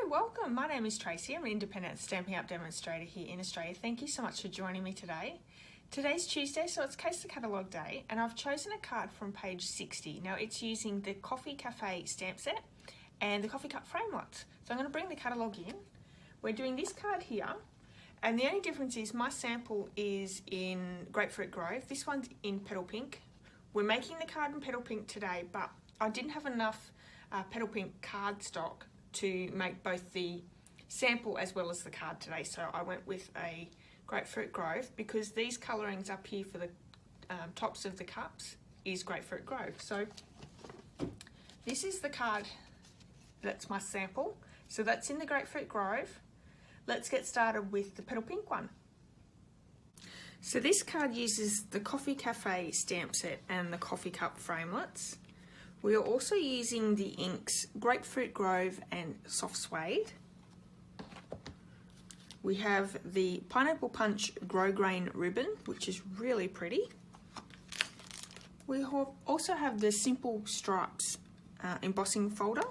welcome. My name is Tracy. I'm an independent Stampin' Up demonstrator here in Australia. Thank you so much for joining me today. Today's Tuesday, so it's CASEing the Catalogue day, and I've chosen a card from page 60. Now it's using the Coffee Cafe stamp set and the coffee cup framelits. So I'm going to bring the catalogue in. We're doing this card here, and the only difference is my sample is in Grapefruit Grove. This one's in Petal Pink. We're making the card in Petal Pink today, but I didn't have enough Petal Pink card stock to make both the sample as well as the card today, so I went with a Grapefruit Grove because these colourings up here for the tops of the cups is Grapefruit Grove. So this is the card that's my sample, so that's in the Grapefruit Grove. Let's get started with the Petal Pink one. So this card uses the Coffee Cafe stamp set and the coffee cup framelits. We are also using the inks Grapefruit Grove and Soft Suede. We have the Pineapple Punch Grosgrain ribbon, which is really pretty. We also have the Simple Stripes embossing folder.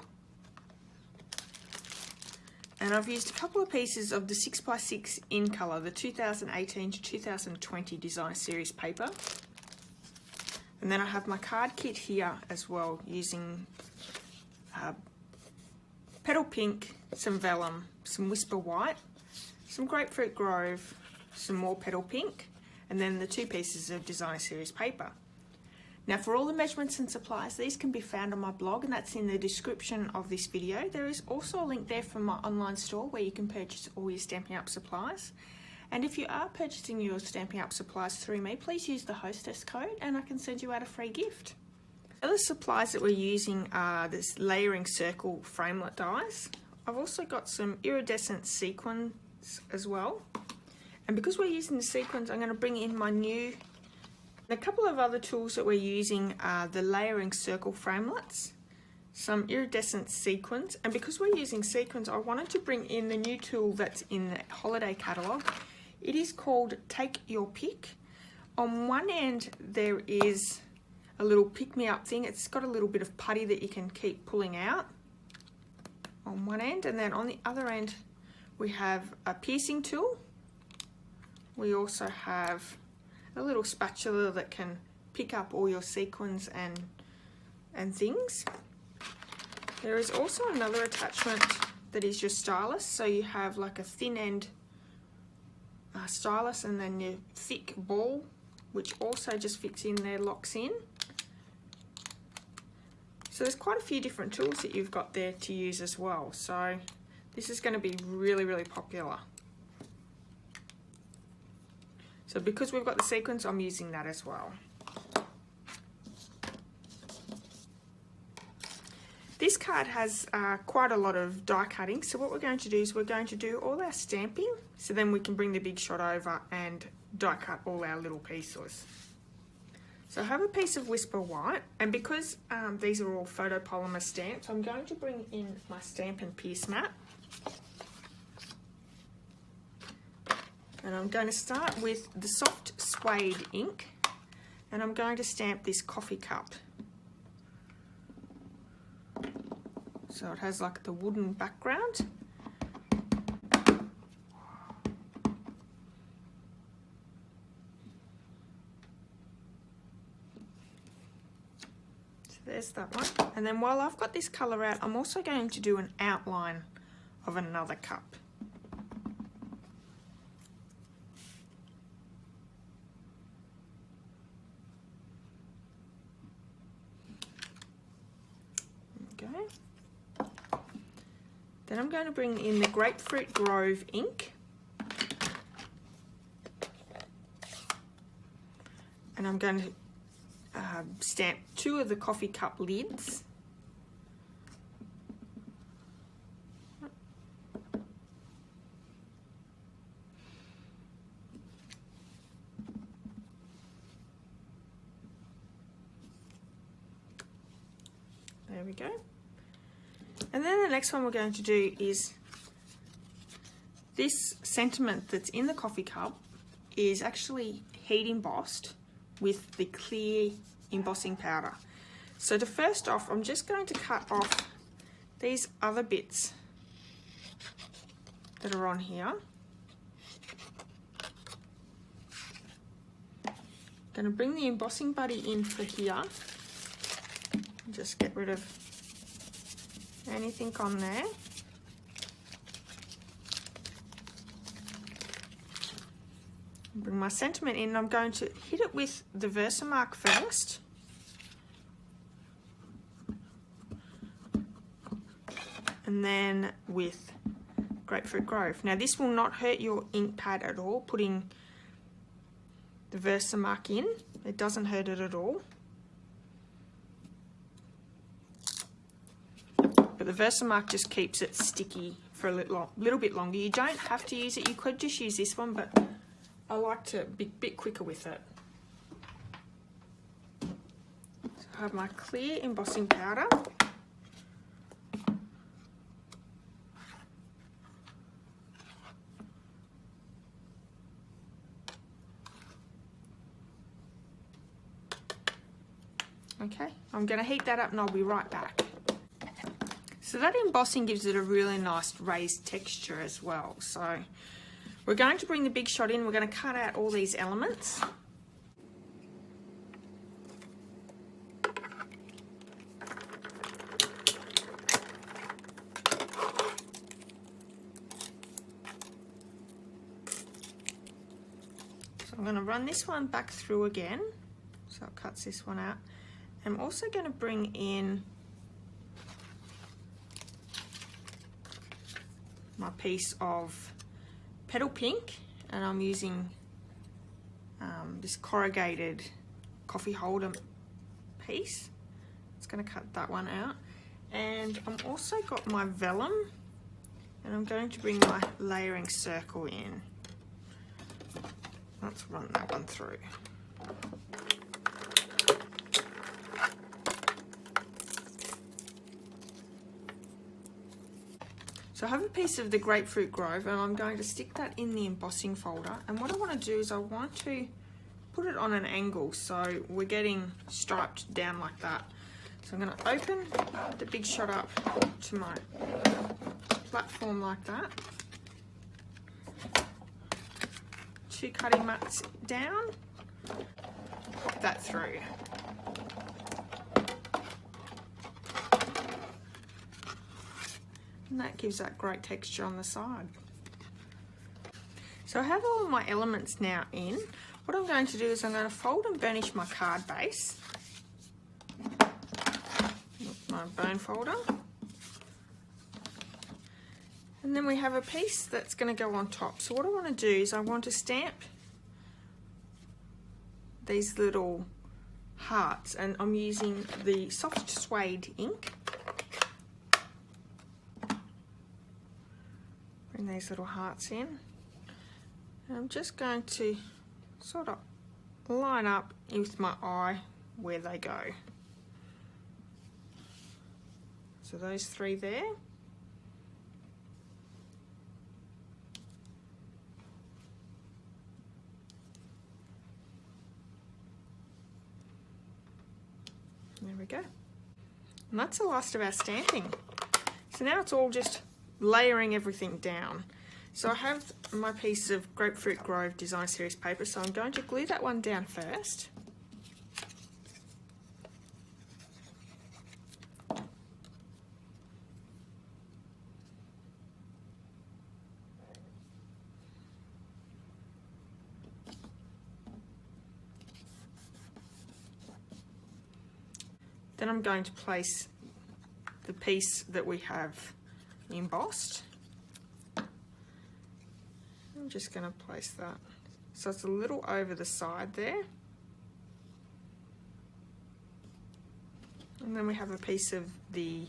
And I've used a couple of pieces of the 6x6 in colour, the 2018 to 2020 design series paper. And then I have my card kit here as well, using Petal Pink, some vellum, some Whisper White, some Grapefruit Grove, some more Petal Pink, and then the 2 pieces of designer series paper. Now for all the measurements and supplies, these can be found on my blog, and that's in the description of this video. There is also a link there from my online store where you can purchase all your Stampin' Up supplies. And if you are purchasing your Stampin' Up supplies through me, please use the Hostess code and I can send you out a free gift. Other supplies that we're using are this layering circle framelit dies. I've also got some iridescent sequins as well. And because we're using the sequins, I'm going to bring in my new... A couple of other tools that we're using are the layering circle framelits, some iridescent sequins, and because we're using sequins, I wanted to bring in the new tool that's in the holiday catalogue. It is called Take Your Pick. On one end there is a little pick-me-up thing. It's got a little bit of putty that you can keep pulling out on one end, and then on the other end we have a piercing tool. We also have a little spatula that can pick up all your sequins and things. There is also another attachment that is your stylus, so you have like a thin end stylus and then your thick ball, which also just fits in there, locks in. So there's quite a few different tools that you've got there to use as well, so this is going to be really popular. So because we've got the sequins, I'm using that as well. This card has quite a lot of die cutting, so what we're going to do is we're going to do all our stamping, so then we can bring the big shot over and die cut all our little pieces. So I have a piece of Whisper White, and because these are all photopolymer stamps, I'm going to bring in my Stampin' Pierce mat. And I'm going to start with the Soft Suede ink, and I'm going to stamp this coffee cup. So it has like the wooden background. So there's that one. And then while I've got this colour out, I'm also going to do an outline of another cup. Then I'm going to bring in the Grapefruit Grove ink, and I'm going to stamp 2 of the coffee cup lids. There we go. And then the next one we're going to do is this sentiment that's in the coffee cup is actually heat embossed with the clear embossing powder. So to first off, I'm just going to cut off these other bits that are on here. Going to bring the embossing buddy in for here. Just get rid of anything on there. Bring my sentiment in. I'm going to hit it with the Versamark first. And then with Grapefruit Grove. Now this will not hurt your ink pad at all, putting the Versamark in. It doesn't hurt it at all. But the Versamark just keeps it sticky for a little bit longer. You don't have to use it. You could just use this one, but I like to be a bit quicker with it. So I have my clear embossing powder. Okay, I'm going to heat that up and I'll be right back. So that embossing gives it a really nice raised texture as well. So we're going to bring the Big Shot in. We're going to cut out all these elements. So I'm going to run this one back through again. So it cuts this one out. I'm also going to bring in my piece of petal pink, and I'm using this corrugated coffee holder piece. It's going to cut that one out. And I'm also got my vellum, and I'm going to bring my layering circle in. Let's run that one through. So I have a piece of the Grapefruit Grove, and I'm going to stick that in the embossing folder. And what I want to do is I want to put it on an angle so we're getting striped down like that. So I'm going to open the Big Shot up to my platform like that. 2 cutting mats down, pop that through. And that gives that great texture on the side. So I have all of my elements now in. What I'm going to do is I'm going to fold and burnish my card base with my bone folder. And then we have a piece that's going to go on top. So what I want to do is I want to stamp these little hearts, and I'm using the soft suede ink. Bring these little hearts in. And I'm just going to sort of line up with my eye where they go. So those 3 there. There we go. And that's the last of our stamping. So now it's all just layering everything down. So I have my piece of Grapefruit Grove Design Series paper, so I'm going to glue that one down first. Then I'm going to place the piece that we have embossed. I'm just going to place that so it's a little over the side there. And then we have a piece of the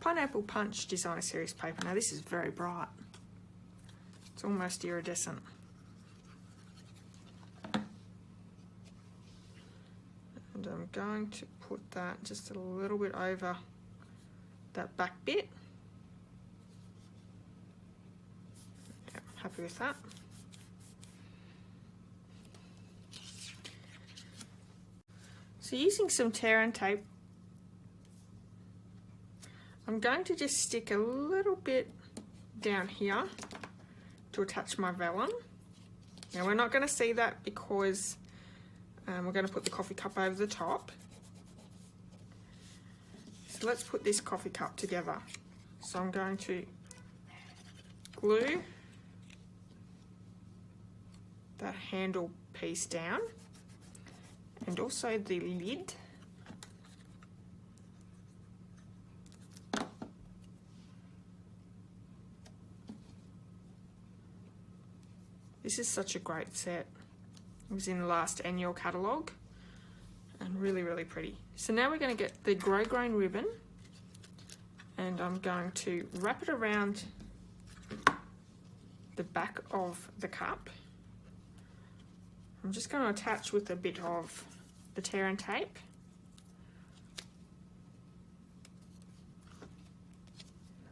Pineapple Punch Designer Series paper. Now this is very bright. It's almost iridescent. And I'm going to put that just a little bit over that back bit. Yeah, happy with that. So using some tear and tape, I'm going to just stick a little bit down here to attach my vellum. Now we're not going to see that because we're going to put the coffee cup over the top. So let's put this coffee cup together. So I'm going to glue that handle piece down and also the lid. This is such a great set. It was in the last annual catalogue and really, really pretty. So now we're going to get the grow grain ribbon and I'm going to wrap it around the back of the cup. I'm just going to attach with a bit of the tear and tape.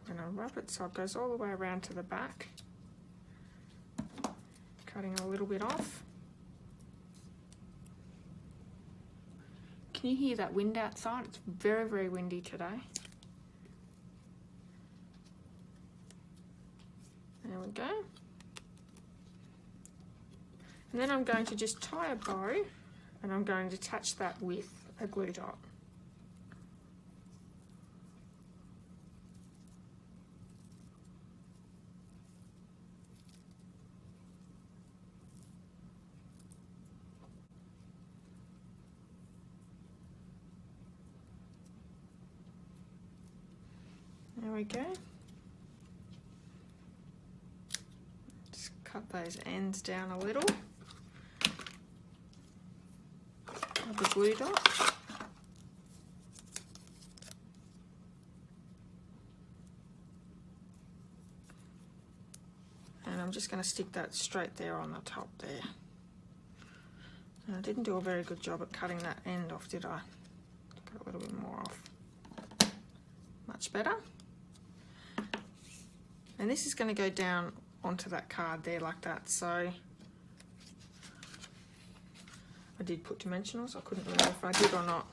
I'm going to wrap it so it goes all the way around to the back. Cutting a little bit off. Can you hear that wind outside? It's very, very windy today. There we go. And then I'm going to just tie a bow and I'm going to attach that with a glue dot. There we go. Just cut those ends down a little. The glue dot. And I'm just going to stick that straight there on the top there. And I didn't do a very good job at cutting that end off, did I? Got a little bit more off. Much better. And this is going to go down onto that card there like that. So I did put dimensionals. I couldn't remember if I did or not.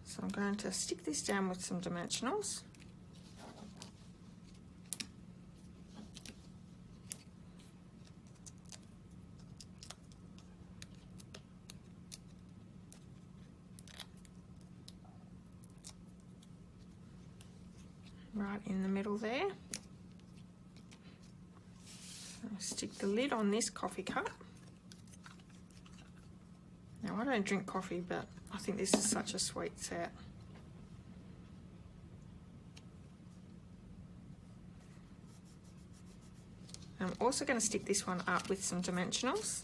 So I'm going to stick this down with some dimensionals. Right in the middle there. I'll stick the lid on this coffee cup. Now I don't drink coffee, but I think this is such a sweet set. I'm also going to stick this one up with some dimensionals.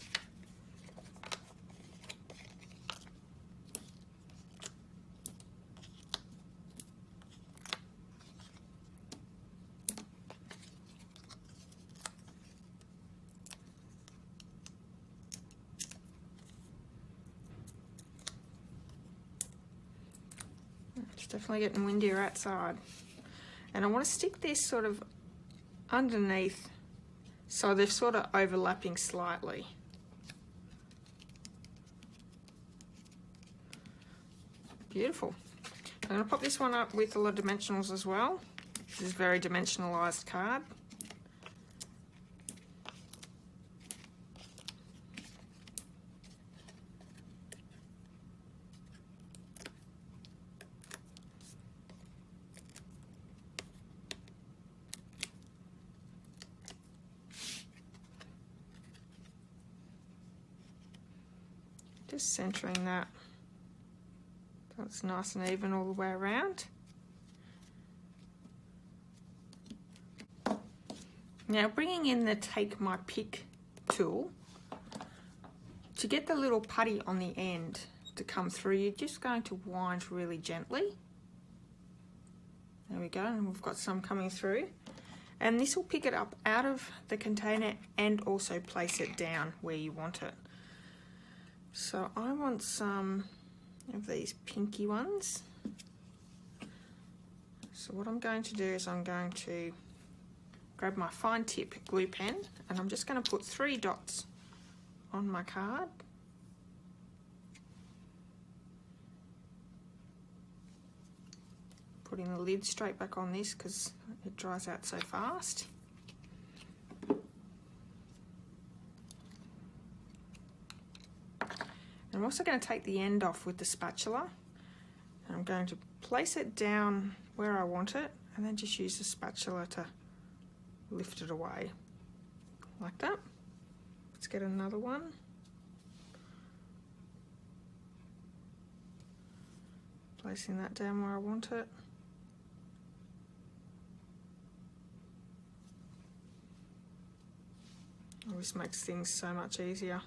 It's definitely getting windier outside. And I want to stick this sort of underneath so they're sort of overlapping slightly. Beautiful. I'm going to pop this one up with a lot of dimensionals as well. This is a very dimensionalised card. Just centering that so it's nice and even all the way around. Now bringing in the Take My Pick tool, to get the little putty on the end to come through, you're just going to wind really gently. There we go, and we've got some coming through. And this will pick it up out of the container and also place it down where you want it. So I want some of these pinky ones. So what I'm going to do is I'm going to grab my fine tip glue pen and I'm just going to put 3 dots on my card. Putting the lid straight back on this because it dries out so fast. I'm also going to take the end off with the spatula. And I'm going to place it down where I want it and then just use the spatula to lift it away like that. Let's get another one. Placing that down where I want it. Oh, this makes things so much easier.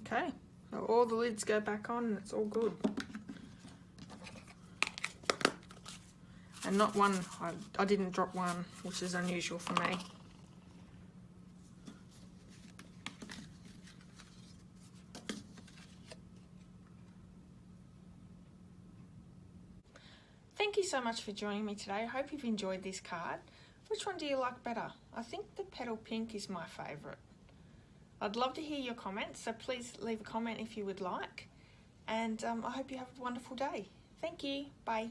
Okay, so all the lids go back on and it's all good. And not one, I didn't drop one, which is unusual for me. Thank you so much for joining me today. I hope you've enjoyed this card. Which one do you like better? I think the petal pink is my favourite. I'd love to hear your comments, so please leave a comment if you would like. And I hope you have a wonderful day. Thank you. Bye.